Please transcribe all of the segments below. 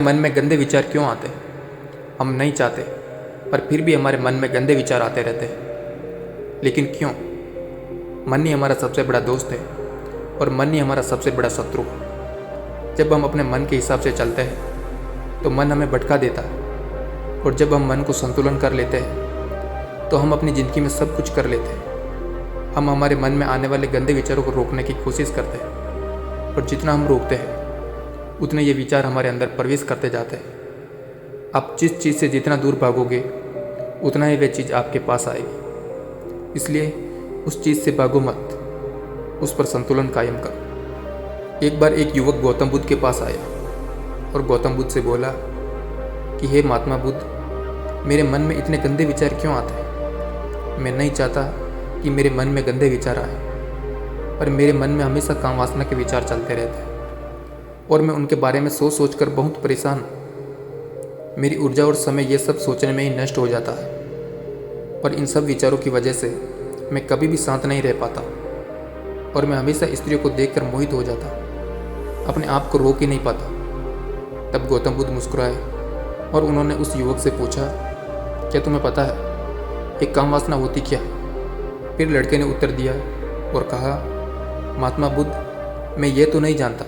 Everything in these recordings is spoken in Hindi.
मन में गंदे विचार क्यों आते हैं? हम नहीं चाहते, पर फिर भी हमारे मन में गंदे विचार आते रहते हैं। लेकिन क्यों? मन ही हमारा सबसे बड़ा दोस्त है और मन ही हमारा सबसे बड़ा शत्रु है। जब हम अपने मन के हिसाब से चलते हैं तो मन हमें भटका देता है, और जब हम मन को संतुलन कर लेते हैं तो हम अपनी ज़िंदगी में सब कुछ कर लेते हैं। हम हमारे मन में आने वाले गंदे विचारों को रोकने की कोशिश करते हैं, और जितना हम रोकते हैं उतने ये विचार हमारे अंदर प्रवेश करते जाते हैं। आप जिस चीज़ से जितना दूर भागोगे उतना ही वह चीज़ आपके पास आएगी। इसलिए उस चीज़ से भागो मत, उस पर संतुलन कायम करो। एक बार एक युवक गौतम बुद्ध के पास आया और गौतम बुद्ध से बोला कि हे महात्मा बुद्ध, मेरे मन में इतने गंदे विचार क्यों आते हैं? मैं नहीं चाहता कि मेरे मन में गंदे विचार आए, पर मेरे मन में हमेशा काम वासना के विचार चलते रहते हैं और मैं उनके बारे में सोच सोच कर बहुत परेशान हूँ। मेरी ऊर्जा और समय ये सब सोचने में ही नष्ट हो जाता है, और इन सब विचारों की वजह से मैं कभी भी शांत नहीं रह पाता और मैं हमेशा स्त्रियों को देखकर मोहित हो जाता, अपने आप को रोक ही नहीं पाता। तब गौतम बुद्ध मुस्कुराए और उन्होंने उस युवक से पूछा, क्या तुम्हें पता है एक काम वासना होती क्या है? फिर लड़के ने उत्तर दिया और कहा, महात्मा बुद्ध, मैं ये तो नहीं जानता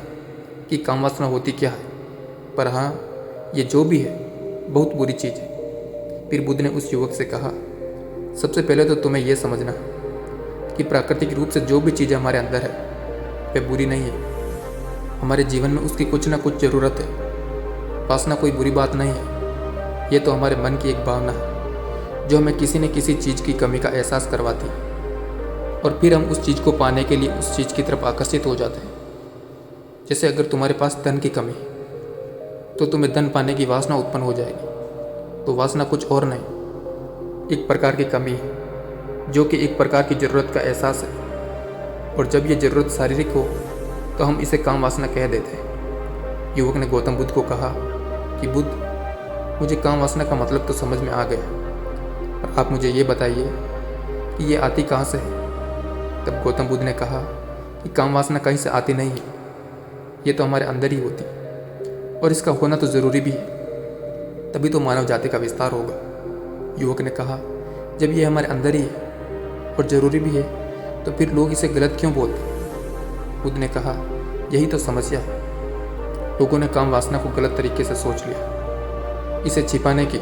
कि काम वासना होती क्या है, पर हाँ, ये जो भी है बहुत बुरी चीज़ है। फिर बुद्ध ने उस युवक से कहा, सबसे पहले तो तुम्हें यह समझना कि प्राकृतिक रूप से जो भी चीज़ हमारे अंदर है वह बुरी नहीं है। हमारे जीवन में उसकी कुछ ना कुछ ज़रूरत है। वासना कोई बुरी बात नहीं है, ये तो हमारे मन की एक भावना है जो हमें किसी न किसी चीज़ की कमी का एहसास करवाती है, और फिर हम उस चीज़ को पाने के लिए उस चीज़ की तरफ आकर्षित हो जाते हैं। जैसे अगर तुम्हारे पास धन की कमी तो तुम्हें धन पाने की वासना उत्पन्न हो जाएगी। तो वासना कुछ और नहीं, एक प्रकार की कमी है जो कि एक प्रकार की ज़रूरत का एहसास है, और जब ये ज़रूरत शारीरिक हो तो हम इसे काम वासना कह देते हैं। युवक ने गौतम बुद्ध को कहा कि बुद्ध, मुझे काम वासना का मतलब तो समझ में आ गया, और आप मुझे ये बताइए कि ये आती कहाँ से है? तब गौतम बुद्ध ने कहा कि काम वासना कहीं से आती नहीं है, ये तो हमारे अंदर ही होती, और इसका होना तो ज़रूरी भी है, तभी तो मानव जाति का विस्तार होगा। युवक ने कहा, जब ये हमारे अंदर ही है और ज़रूरी भी है तो फिर लोग इसे गलत क्यों बोलते? बुद्ध ने कहा, यही तो समस्या है। लोगों ने काम वासना को गलत तरीके से सोच लिया, इसे छिपाने की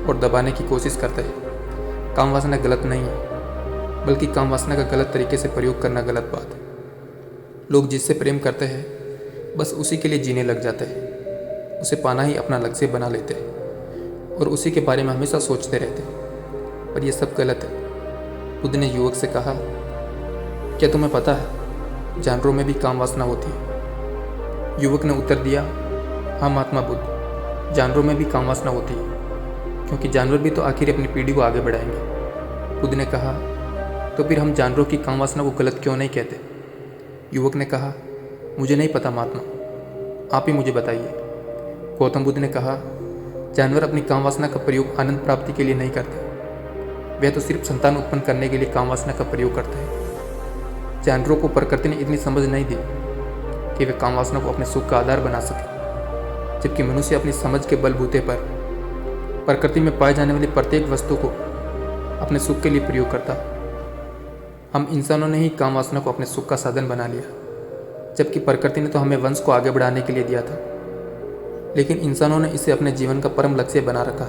और दबाने की कोशिश करते हैं। काम वासना गलत नहीं है, बल्कि काम वासना का गलत तरीके से प्रयोग करना गलत बात है। लोग जिससे प्रेम करते हैं बस उसी के लिए जीने लग जाते हैं, उसे पाना ही अपना लक्ष्य बना लेते हैं और उसी के बारे में हमेशा सोचते रहते हैं, पर यह सब गलत है। बुद्ध ने युवक से कहा, क्या तुम्हें पता है जानवरों में भी काम वासना होती है? युवक ने उत्तर दिया, हाँ महात्मा बुद्ध, जानवरों में भी काम वासना होती है, क्योंकि जानवर भी तो आखिर अपनी पीढ़ी को आगे बढ़ाएंगे। बुद्ध ने कहा, तो फिर हम जानवरों की काम वासना को गलत क्यों नहीं कहते? युवक ने कहा, मुझे नहीं पता महात्मा, आप ही मुझे बताइए। गौतम बुद्ध ने कहा, जानवर अपनी काम वासना का प्रयोग आनंद प्राप्ति के लिए नहीं करते, वे तो सिर्फ संतान उत्पन्न करने के लिए काम वासना का प्रयोग करते हैं। जानवरों को प्रकृति ने इतनी समझ नहीं दी कि वे काम वासना को अपने सुख का आधार बना सके, जबकि मनुष्य अपनी समझ के बलबूते पर प्रकृति में पाए जाने वाली प्रत्येक वस्तु को अपने सुख के लिए प्रयोग करता है। हम इंसानों ने ही काम वासना को अपने सुख का साधन बना लिया, जबकि प्रकृति ने तो हमें वंश को आगे बढ़ाने के लिए दिया था, लेकिन इंसानों ने इसे अपने जीवन का परम लक्ष्य बना रखा,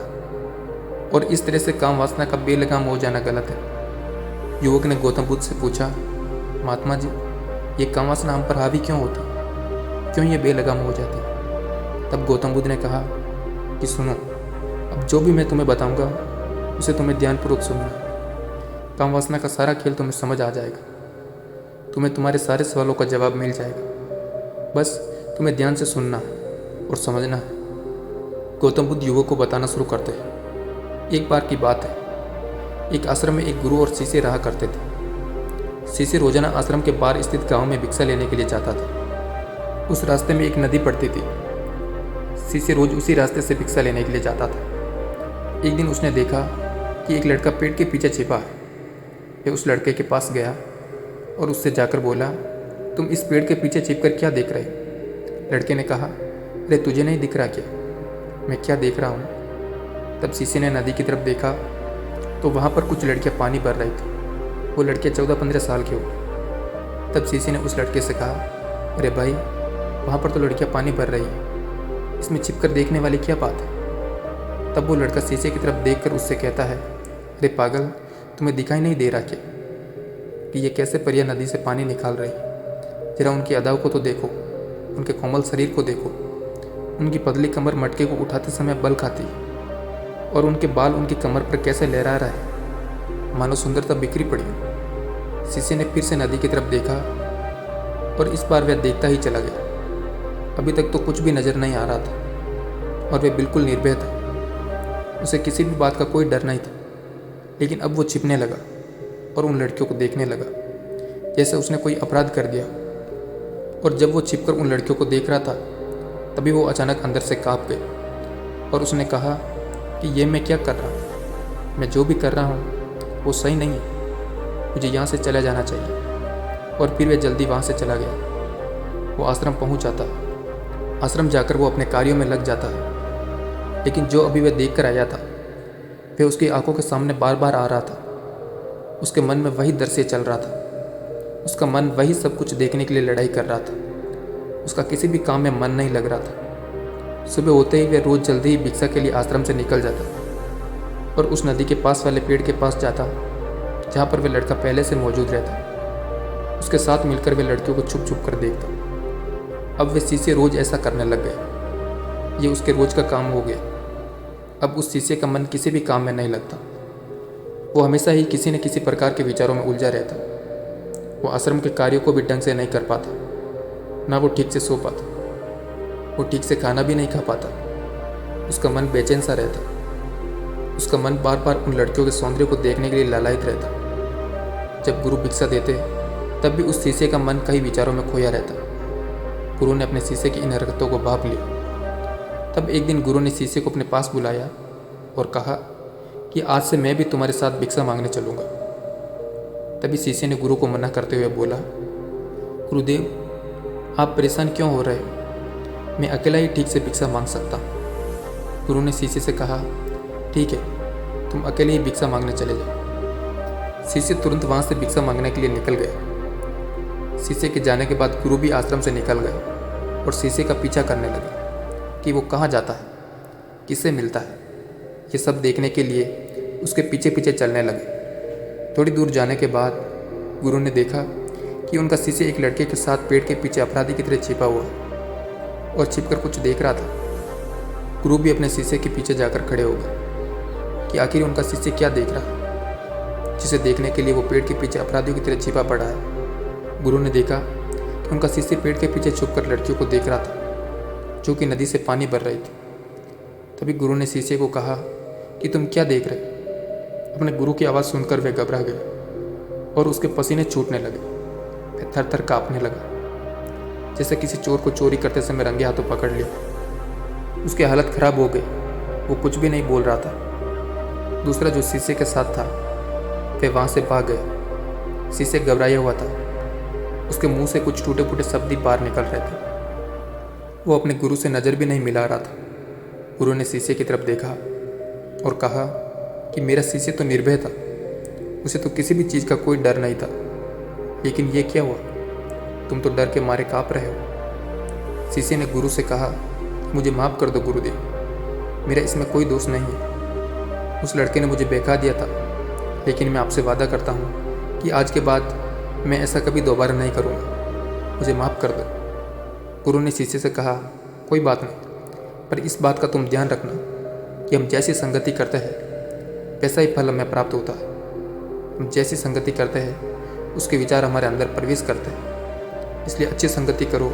और इस तरह से काम वासना का बेलगाम हो जाना गलत है। युवक ने गौतम बुद्ध से पूछा, महात्मा जी, ये काम वासना हम पर हावी क्यों होती, क्यों ये बेलगाम हो जाती? तब गौतम बुद्ध ने कहा कि सुनो, अब जो भी मैं तुम्हें बताऊंगा उसे तुम्हें ध्यानपूर्वक सुनना। काम वासना का सारा खेल तुम्हें समझ आ जाएगा, तुम्हें तुम्हारे सारे सवालों का जवाब मिल जाएगा, बस तुम्हें ध्यान से सुनना और समझना है। गौतम बुद्ध युवक को बताना शुरू करते हैं। एक बार की बात है, एक आश्रम में एक गुरु और शिष्य रहा करते थे। शिष्य रोजाना आश्रम के बाहर स्थित गांव में भिक्षा लेने के लिए जाता था। उस रास्ते में एक नदी पड़ती थी। शिष्य रोज उसी रास्ते से भिक्षा लेने के लिए जाता था। एक दिन उसने देखा कि एक लड़का पेड़ के पीछे छिपा है। वह उस लड़के के पास गया और उससे जाकर बोला, तुम इस पेड़ के पीछे छिपकर क्या देख रहे? लड़के ने कहा, अरे तुझे नहीं दिख रहा क्या? मैं क्या देख रहा हूँ? तब सीसी ने नदी की तरफ देखा तो वहाँ पर कुछ लड़कियाँ पानी भर रही थी। वो लड़कियाँ 14-15 साल की हो। तब सीसी ने उस लड़के से कहा, अरे भाई, वहाँ पर तो लड़कियाँ पानी भर रही हैं, इसमें छिपकर देखने वाली क्या बात है? तब वो लड़का शीशे की तरफ देखकर उससे कहता है, अरे पागल, तुम्हें दिखाई नहीं दे रहा क्या कि ये कैसे परियां नदी से पानी निकाल रही? जरा उनकी अदाओं को तो देखो, उनके कोमल शरीर को देखो। उनकी पतली कमर मटके को उठाते समय बल खाती है और उनके बाल उनकी कमर पर कैसे लहरा रहा है, मानो सुंदरता बिखरी पड़ी हो। शीशे ने फिर से नदी की तरफ देखा और इस बार वह देखता ही चला गया। अभी तक तो कुछ भी नजर नहीं आ रहा था और वह बिल्कुल निर्भय था। उसे किसी भी बात का कोई डर नहीं था। लेकिन अब वो छिपने लगा और उन लड़कियों को देखने लगा जैसे उसने कोई अपराध कर दिया। और जब वो छिपकर उन लड़कियों को देख रहा था तभी वो अचानक अंदर से काँप गई और उसने कहा कि ये मैं क्या कर रहा हूँ? मैं जो भी कर रहा हूँ वो सही नहीं है, मुझे यहाँ से चला जाना चाहिए। और फिर वह जल्दी वहाँ से चला गया। वो आश्रम पहुँच जाता है। आश्रम जाकर वो अपने कार्यों में लग जाता है। लेकिन जो अभी वह देख कर आया था वह उसकी आंखों के सामने बार बार आ रहा था। उसके मन में वही दृश्य चल रहा था। उसका मन वही सब कुछ देखने के लिए लड़ाई कर रहा था। उसका किसी भी काम में मन नहीं लग रहा था। सुबह होते ही वह रोज़ जल्दी ही भिक्षा के लिए आश्रम से निकल जाता और उस नदी के पास वाले पेड़ के पास जाता जहाँ पर वह लड़का पहले से मौजूद रहता। उसके साथ मिलकर वह लड़कियों को छुप छुप कर देखता। अब वे शीशे रोज़ ऐसा करने लग गए। ये उसके रोज़ का काम हो गया। अब उस शीशे का मन किसी भी काम में नहीं लगता। वो हमेशा ही किसी न किसी प्रकार के विचारों में उलझा रहता। वो आश्रम के कार्यों को भी ढंग से नहीं कर पाता, ना वो ठीक से सो पाता, वो ठीक से खाना भी नहीं खा पाता। उसका मन बेचैन सा रहता। उसका मन बार बार उन लड़कियों के सौंदर्य को देखने के लिए लालायित रहता। जब गुरु भिक्षा देते तब भी उस शीशे का मन कई विचारों में खोया रहता। गुरु ने अपने शीशे की इन हरकतों को भांप लिया। तब एक दिन गुरु ने शीशे को अपने पास बुलाया और कहा कि आज से मैं भी तुम्हारे साथ भिक्षा मांगने चलूँगा। तभी शीशे ने गुरु को मना करते हुए बोला, गुरुदेव, आप परेशान क्यों हो रहे हो? मैं अकेला ही ठीक से भिक्षा मांग सकता हूँ। गुरु ने शीशे से कहा, ठीक है, तुम अकेले ही भिक्षा मांगने चले जाओ। शीशे तुरंत वहाँ से भिक्षा मांगने के लिए निकल गए। शीशे के जाने के बाद गुरु भी आश्रम से निकल गए और शीशे का पीछा करने लगे कि वो कहाँ जाता है, किससे मिलता है। ये सब देखने के लिए उसके पीछे पीछे चलने लगे। थोड़ी दूर जाने के बाद गुरु ने देखा कि उनका शीशे एक लड़के के साथ पेड़ के पीछे अपराधी की तरह छिपा हुआ और छिपकर कुछ देख रहा था। गुरु भी अपने शीशे के पीछे जाकर खड़े हो गए कि आखिर उनका शीशे क्या देख रहा है, जिसे देखने के लिए वो पेड़ के पीछे अपराधियों की तरह छिपा पड़ा है। गुरु ने देखा कि उनका शीशे पेड़ के पीछे छुपकर लड़कियों को देख रहा था जो कि नदी से पानी भर रही थी। तभी गुरु ने शीशे को कहा कि तुम क्या देख रहे? अपने गुरु की आवाज़ सुनकर वह घबरा गया और उसके पसीने छूटने लगे। वह थर थर काँपने लगा, जैसे किसी चोर को चोरी करते समय रंगे हाथों पकड़ लिया। उसकी हालत खराब हो गई। वो कुछ भी नहीं बोल रहा था। दूसरा जो शीशे के साथ था वह वहाँ से भाग गया। शीशे घबराया हुआ था। उसके मुंह से कुछ टूटे फूटे शब्द ही बाहर निकल रहे थे। वो अपने गुरु से नज़र भी नहीं मिला रहा था। गुरु ने शीशे की तरफ देखा और कहा कि मेरा शीशे तो निर्भय था, उसे तो किसी भी चीज़ का कोई डर नहीं था। लेकिन ये क्या हुआ? तुम तो डर के मारे काँप रहे हो। शीशे ने गुरु से कहा, मुझे माफ़ कर दो गुरुदेव, मेरा इसमें कोई दोष नहीं है। उस लड़के ने मुझे बहका दिया था, लेकिन मैं आपसे वादा करता हूँ कि आज के बाद मैं ऐसा कभी दोबारा नहीं करूँगा। मुझे माफ़ कर दो। गुरु ने शीशे से कहा, कोई बात नहीं, पर इस बात का तुम ध्यान रखना कि हम जैसी संगति करते हैं वैसा ही फल हमें प्राप्त होता है। हम जैसी संगति करते हैं उसके विचार हमारे अंदर प्रवेश करते हैं। इसलिए अच्छी संगति करो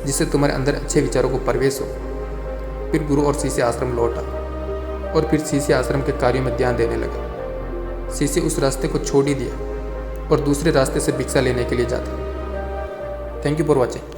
जिससे तुम्हारे अंदर अच्छे विचारों को प्रवेश हो। फिर गुरु और शीशे आश्रम लौटा और फिर शीशे आश्रम के कार्यों में ध्यान देने लगा। शीशे उस रास्ते को छोड़ ही दिया और दूसरे रास्ते से भिक्षा लेने के लिए जाता। Thank you for watching.